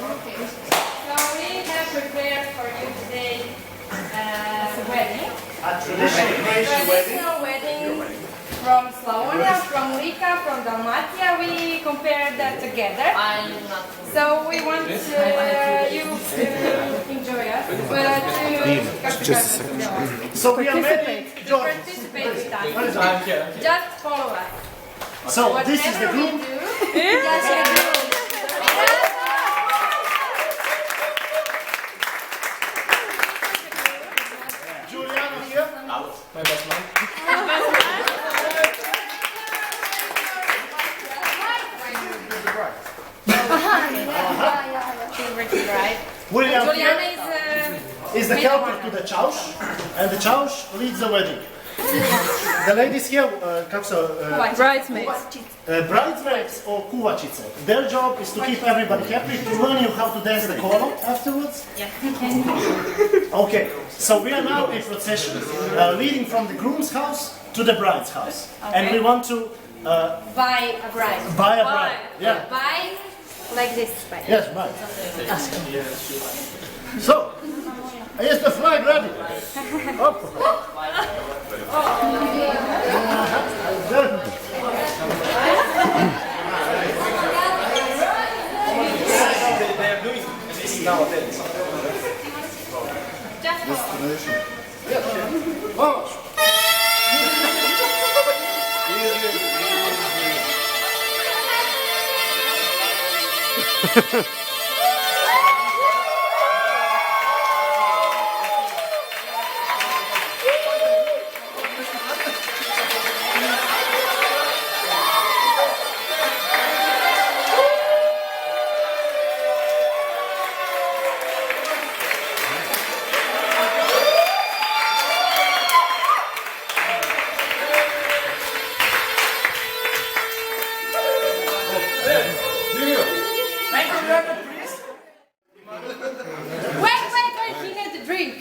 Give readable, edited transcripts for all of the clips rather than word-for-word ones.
So we have prepared for you today a wedding. A traditional wedding from Slavonia, from Lika, from Dalmatia. We compared that together. So we want you to enjoy us. So we are ready to participate with us. Just follow us. So this is the group. Juliana here. My best man. William Juliana is the helper to the chaush, and the chaush leads the wedding. The ladies here, bridesmaids. Bridesmaids or kuvačice. Their job is to keep everybody happy, to learn you how to dance the kolo afterwards. Okay, so we are now in procession, leading from the groom's house to the bride's house, and we want to buy a bride. Buy a bride. Yeah. Buy like this. Yes, right. So, is the flag ready? They are doing this nowadays. Just Wait, he needs a drink.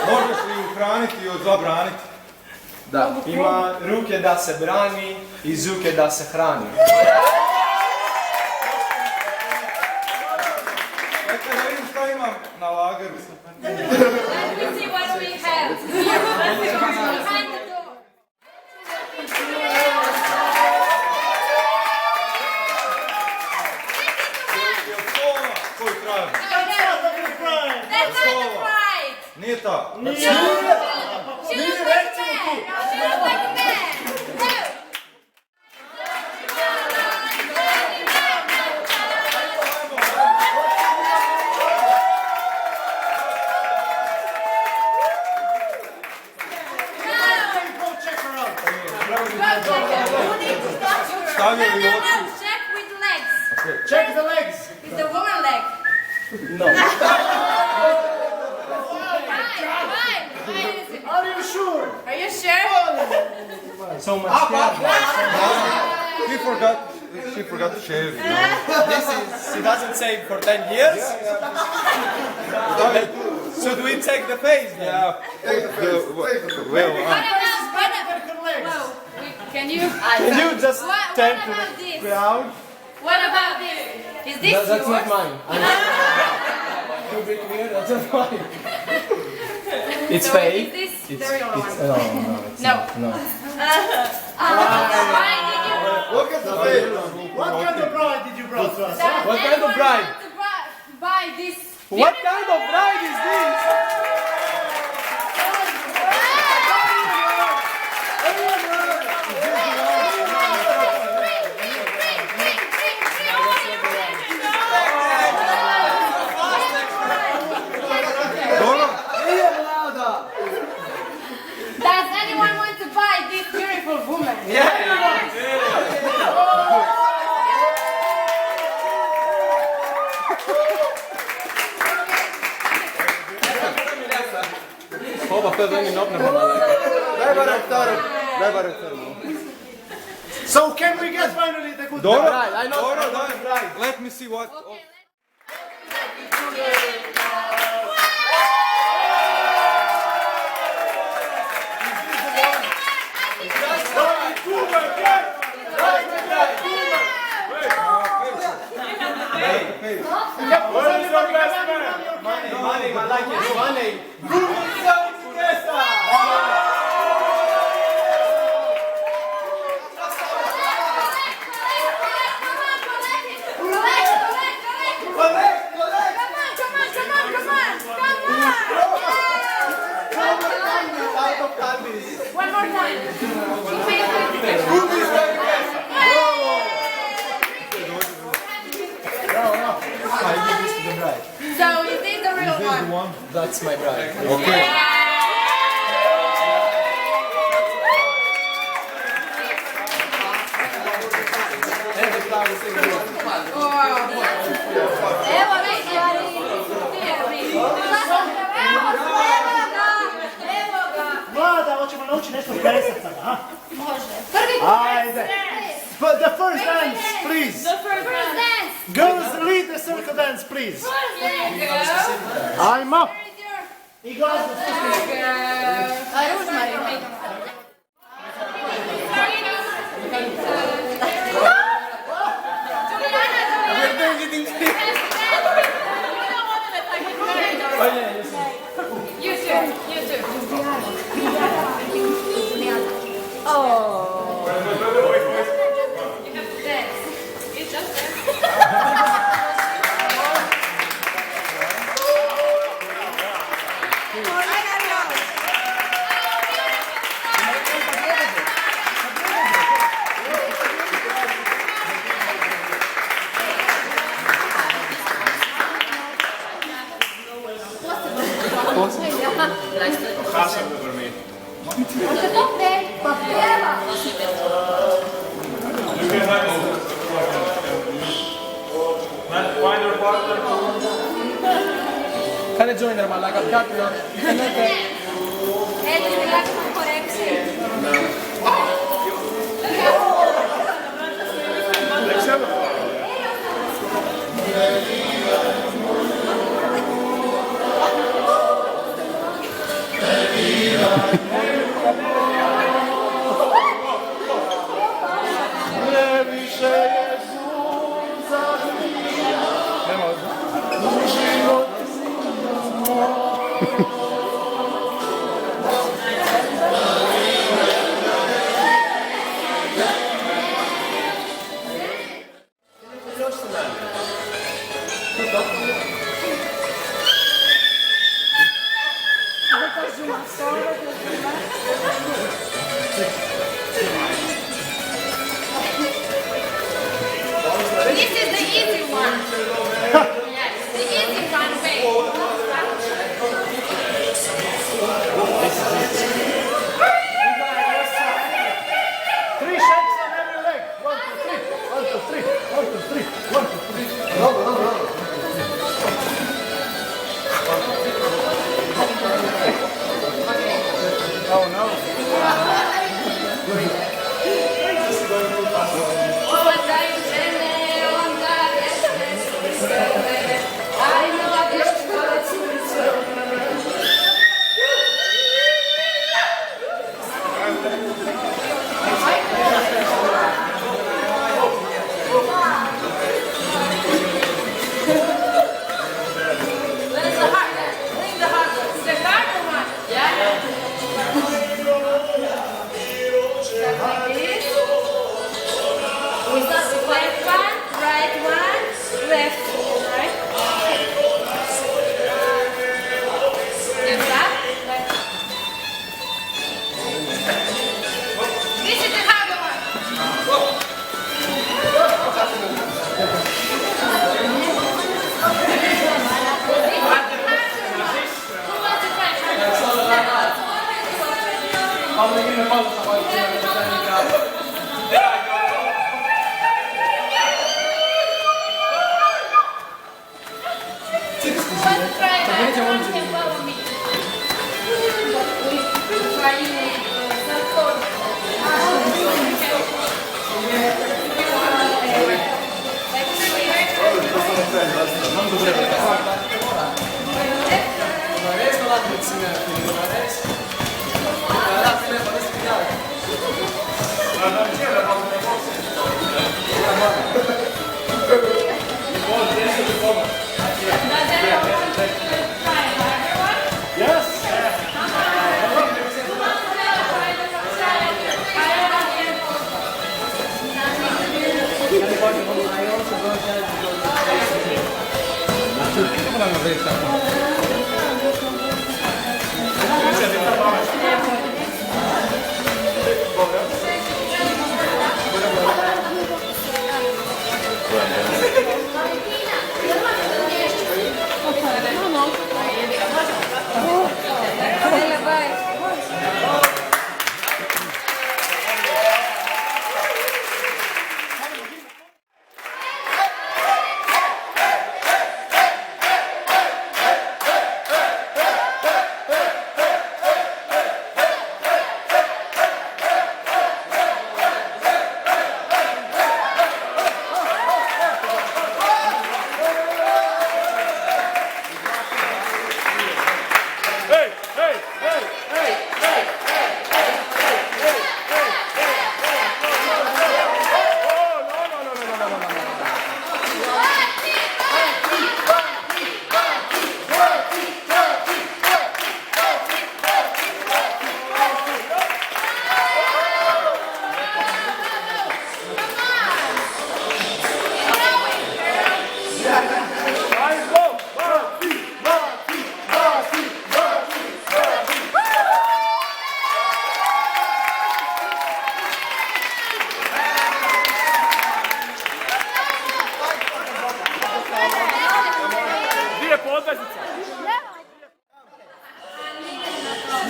Možeš li uhraniti i zabraniti? Da. Ima ruke da se brani i zuke da se hrani. Dakle, da vidim što imam na lageru. Let me see what we have. Behind the door. Koji kraj? That's not the bride. Nije ta. She looks like a man. She looks like a man. No. Stavljaju li oči? Check with legs. Check the legs. With the woman leg. No. Fine. Are you sure? Are you sure? So much She forgot to shave. She doesn't shave for 10 years. Should we take the face? Yeah. Can you just turn to the ground? What about this? Is this yours? That's not mine. Too big here. That's not mine. It's So fake. is this the real one? No. Why did you? Look at the face. What kind of bride did you bring to us? What kind of bride? Buy this. What kind of bride is this? Does anyone want to buy this beautiful woman? So can we get finally the good Doro, bride. I know the bride. let me see what... Okay, Money, I like it. Money. one more time. I give this to the bride. So is this the real one? That's my bride. Okay. Evo vidi. Evo ga. Vlada, hoćemo naučiti nešto plesati sada, ha? Može. Prvi Ajde. But the first dance, please. The first dance. Girls, lead the circle dance, please. There Ajmo. is your I glazbu spustimo. You too. Dance. It's just dance. Can I join them? Like a cat, This is the easy one. Yes, the easy one. Three shakes on every leg. 1, 2, 3. 1, 2, 3. 1, 2, 3. 1, 2, 3. Oh no.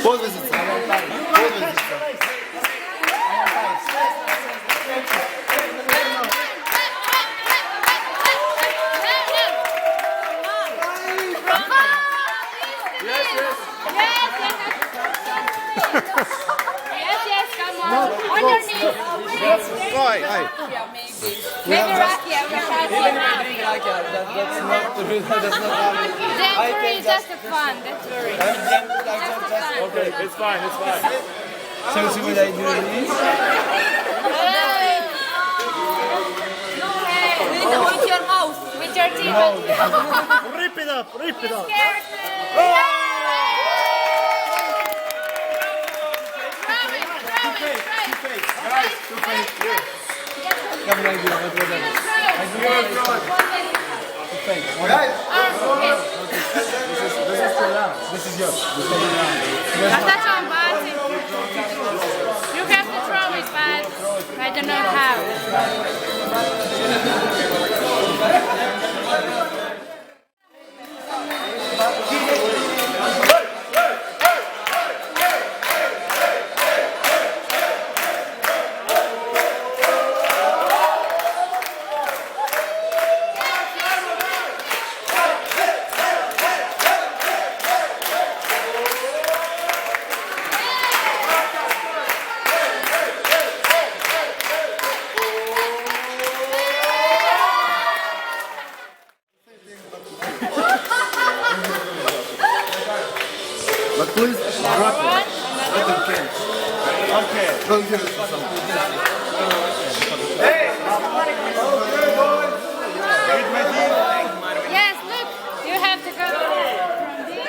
Podveznica. Yes, come on. On your knees. Maybe rakia. We can't see now. That's not Don't worry, just a fun. Don't worry. Okay, it's fine, it's fine. So see what I do is? With your mouth. With your teeth. Rip it up, rip it up. I have no idea what was that. This is still down. This is yours. You have to throw it, but I don't know how. But please drop it. Okay. Don't give it to someone. Yes, look, you have to go from this.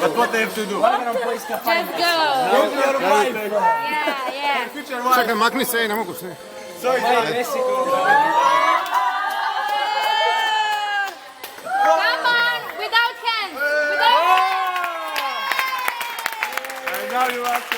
But what they have to do? Just go. Yeah. Čekaj, makni se, ne mogu se. Come on, without hands. Without hands. And now you have to